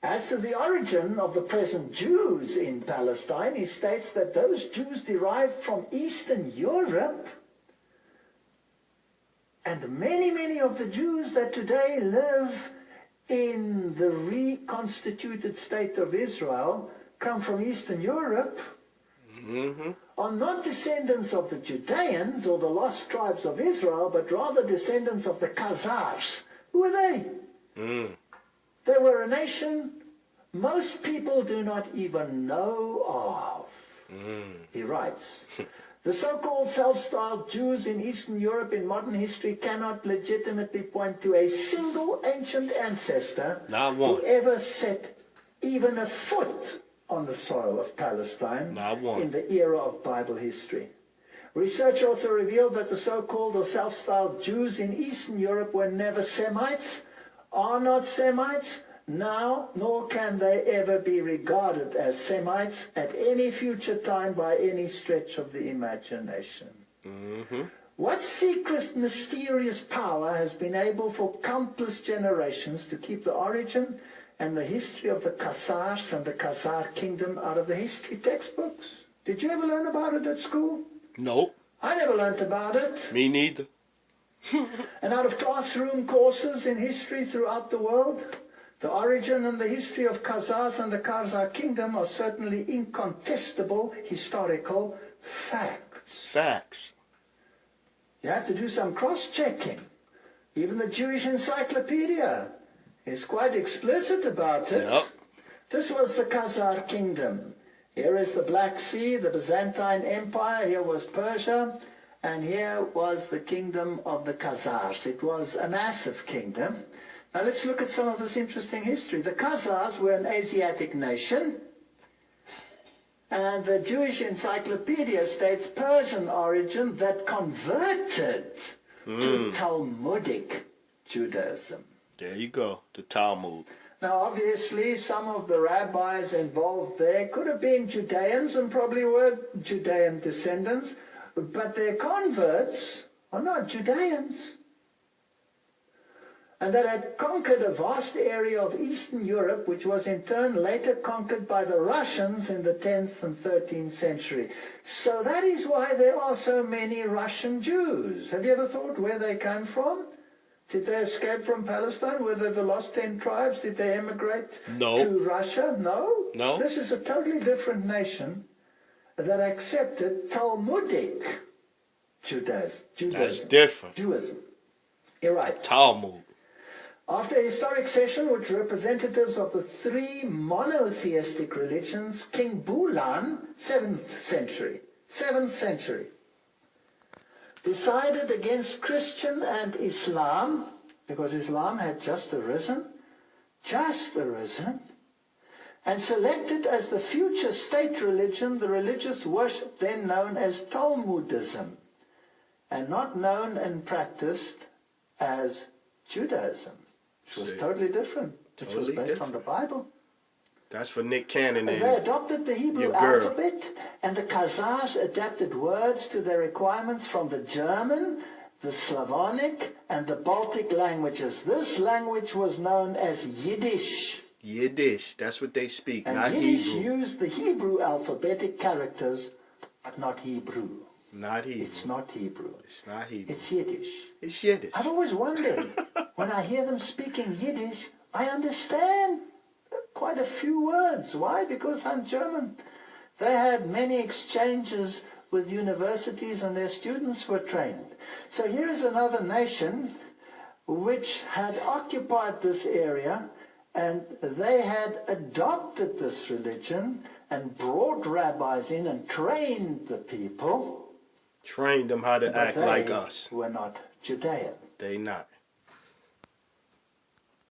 As to the origin of the present Jews in Palestine, he states that those Jews derived from Eastern Europe, and many of the Jews that today live in the reconstituted state of Israel come from Eastern Europe, are not descendants of the Judeans or the lost tribes of Israel, but rather descendants of the Khazars. Who are they? They were a nation most people do not even know of. He writes, the so-called self-styled Jews in Eastern Europe in modern history cannot legitimately point to a single ancient ancestor who ever set even a foot on the soil of Palestine in the era of Bible history. Research also revealed that the so-called or self-styled Jews in Eastern Europe were never Semites, are not Semites, now, nor can they ever be regarded as Semites at any future time by any stretch of the imagination. What secret, mysterious power has been able for countless generations to keep the origin and the history of the Khazars and the Khazar kingdom out of the history textbooks? Did you ever learn about it at school? No. I never learned about it. Me neither. And out of classroom courses in history throughout the world, the origin and the history of Khazars and the Khazar kingdom are certainly incontestable historical facts. Facts. You have to do some cross-checking. Even the Jewish Encyclopedia is quite explicit about it. Yep. This was the Khazar kingdom. Here is the Black Sea, the Byzantine Empire. Here was Persia. And here was the kingdom of the Khazars. It was a massive kingdom. Now let's look at some of this interesting history. The Khazars were an Asiatic nation, and the Jewish Encyclopedia states Persian origin that converted to Talmudic Judaism. There you go, the Talmud. Now obviously some of the rabbis involved there could have been Judeans and probably were Judean descendants, but their converts are not Judeans. And that had conquered a vast area of Eastern Europe, which was in turn later conquered by the Russians in the 10th and 13th century. So that is why there are so many Russian Jews. Have you ever thought where they came from? Did they escape from Palestine? Were they the lost 10 tribes? Did they emigrate to Russia? No. No. This is a totally different nation that accepted Talmudic Judaism. That's different. Jewism. He writes, Talmud. after a historic session with representatives of the three monotheistic religions, King Bulan, 7th century, decided against Christian and Islam, because Islam had just arisen, and selected as the future state religion the religious worship then known as Talmudism, and not known and practiced as Judaism, which was totally different, which was based on the Bible. That's for Nick Cannon. And they adopted the Hebrew alphabet, and the Khazars adapted words to their requirements from the German, the Slavonic, and the Baltic languages. This language was known as Yiddish. Yiddish, that's what they speak, and not Yiddish Hebrew. used the Hebrew alphabetic characters, but not Hebrew. Not Hebrew. It's not Hebrew. It's not Hebrew. It's Yiddish. It's Yiddish. I've always wondered, when I hear them speaking Yiddish, I understand quite a few words. Why? Because I'm German. They had many exchanges with universities and their students were trained. So here is another nation which had occupied this area, and they had adopted this religion and brought rabbis in and trained the people. Trained them how to act like us. Were not Judean. They not.